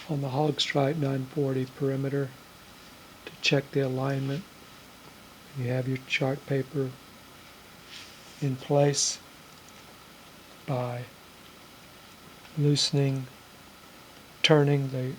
on the Haag-Streit 940 perimeter to check the alignment. You have your chart paper in place by loosening, turning the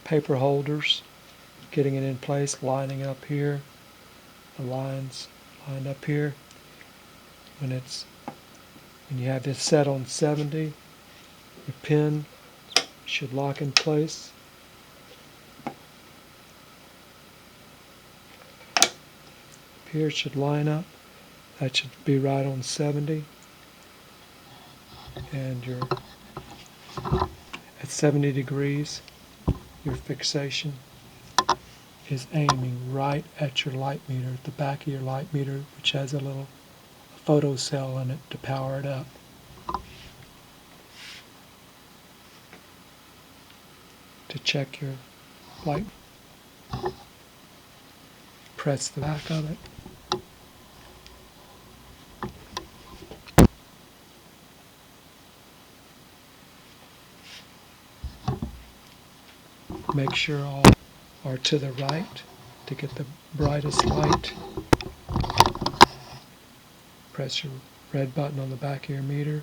paper holders, getting it in place, lining up here, the lines lined up here. When you have this set on 70, your pin should lock in place. Here it should line up. That should be right on 70. And you're at 70 degrees. Your fixation is aiming right at your light meter, at the back of your light meter, which has a little photo cell in it to power it up. To check your light, press the back of it. Make sure all are to the right to get the brightest light. Press your red button on the back of your meter,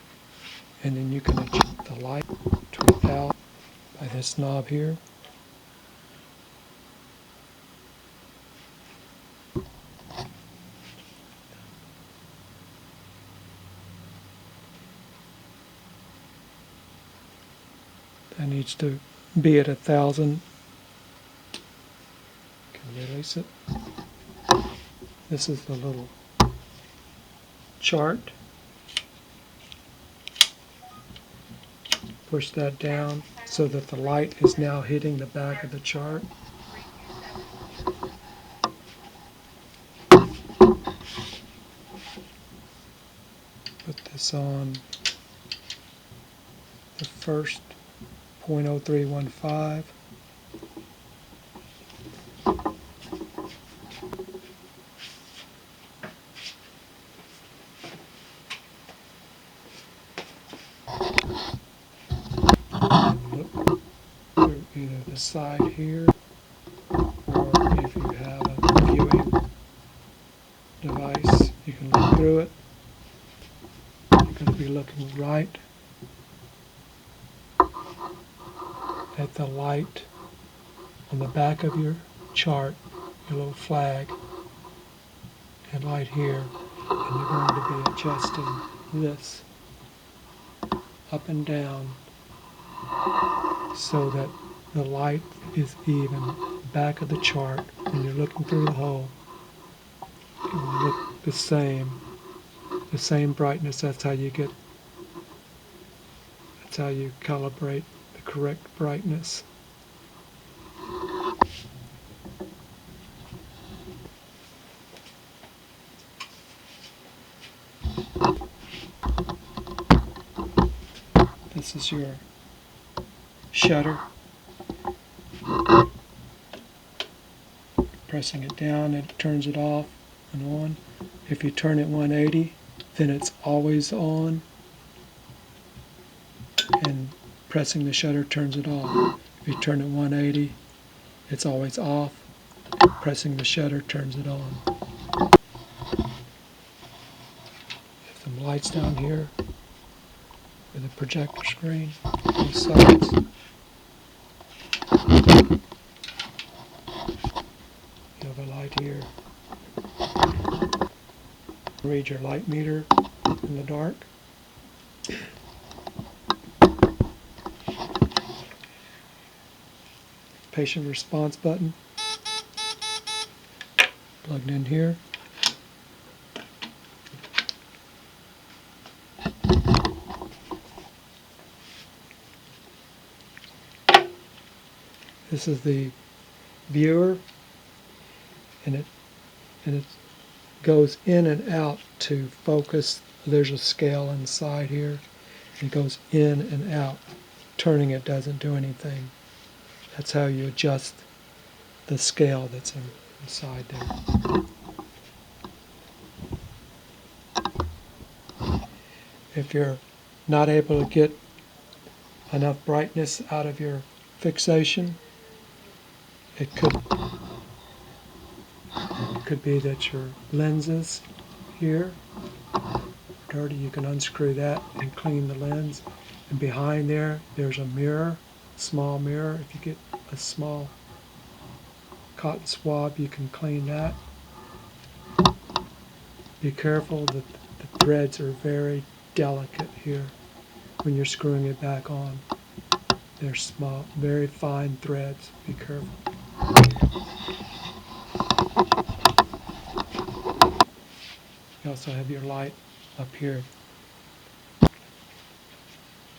and then you can adjust the light to 1000 by this knob here. That needs to be at 1000. Can release it. This is the little chart. Push that down so that the light is now hitting the back of the chart. Put this on the first 0.0315. Look through either the side here, or if you have a viewing device, you can look through it. You're going to be looking right at the light on the back of your chart, your little flag, and light here, and you're going to be adjusting this up and down so that the light is even back of the chart. When you're looking through the hole, it will look the same brightness. That's how you calibrate the correct brightness. This is your shutter. Pressing it down, it turns it off and on. If you turn it 180, then it's always on, and pressing the shutter turns it off. If you turn it 180, it's always off. Pressing the shutter turns it on. Some lights down here with a projector screen, both sides. You have a light here. Read your light meter in the dark. Patient response button plugged in here. This is the viewer, and it goes in and out to focus. There's a scale inside here. It goes in and out. Turning it doesn't do anything. That's how you adjust the scale that's inside there. If you're not able to get enough brightness out of your fixation. It could be that your lenses here are dirty. You can unscrew that and clean the lens. And behind there's a mirror, small mirror. If you get a small cotton swab, you can clean that. Be careful that the threads are very delicate here when you're screwing it back on. They're small, very fine threads. Be careful. You also have your light up here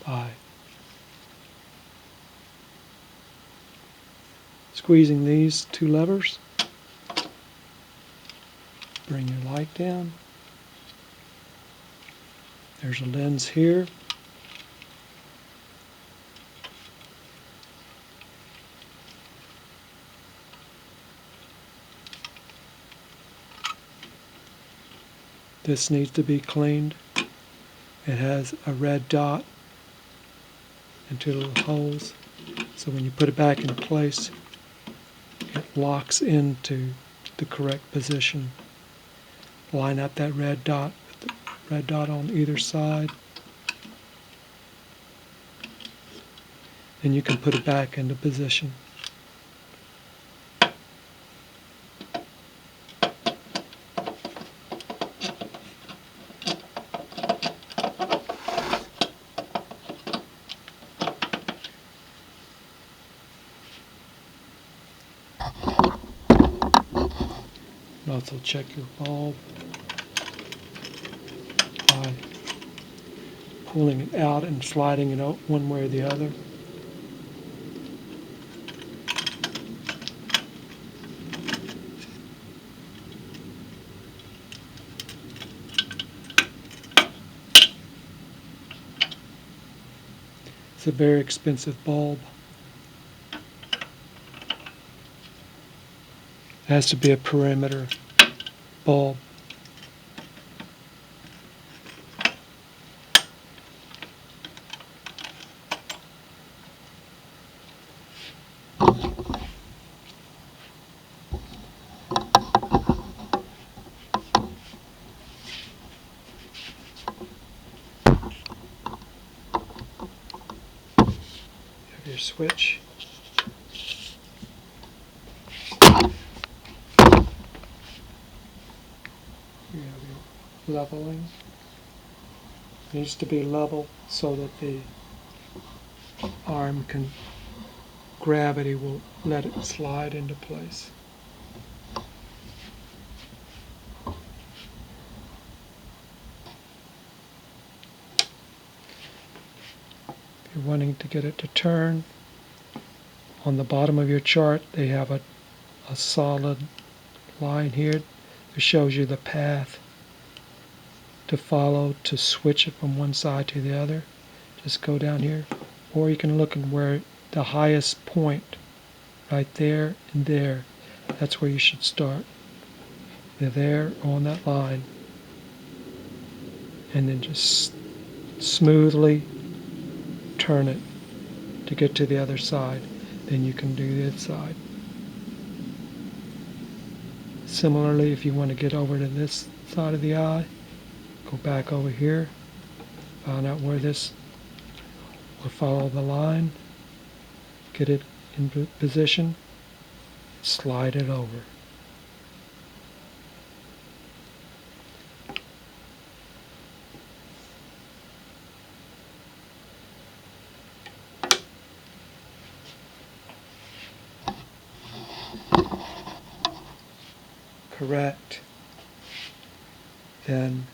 by squeezing these two levers. Bring your light down. There's a lens here. This needs to be cleaned. It has a red dot and two little holes. So when you put it back in place, it locks into the correct position. Line up that red dot with the red dot on either side. And you can put it back into position. Also check your bulb by pulling it out and sliding it out one way or the other. It's a very expensive bulb. It has to be a perimeter bulb. Have your switch. You have your leveling. It needs to be level so that the arm can, gravity will let it slide into place. If you're wanting to get it to turn, on the bottom of your chart they have a solid line here that shows you the path to follow to switch it from one side to the other. Just go down here, or you can look at where the highest point, right there and there, that's where you should start. You're there on that line, and then just smoothly turn it to get to the other side. Then you can do the other side. Similarly, if you want to get over to this side of the eye, go back over here, find out where this, or follow the line, get it in position, slide it over. Correct. Then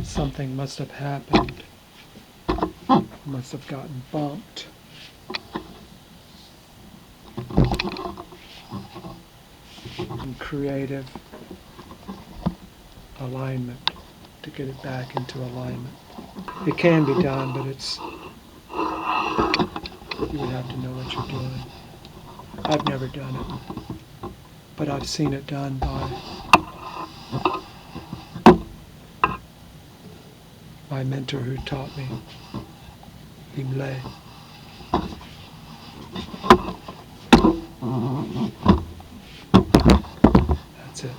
something must have happened. Must have gotten bumped. And creative alignment to get it back into alignment. It can be done, but you would have to know what you're doing. I've never done it, but I've seen it done by my mentor who taught me, Imle. That's it.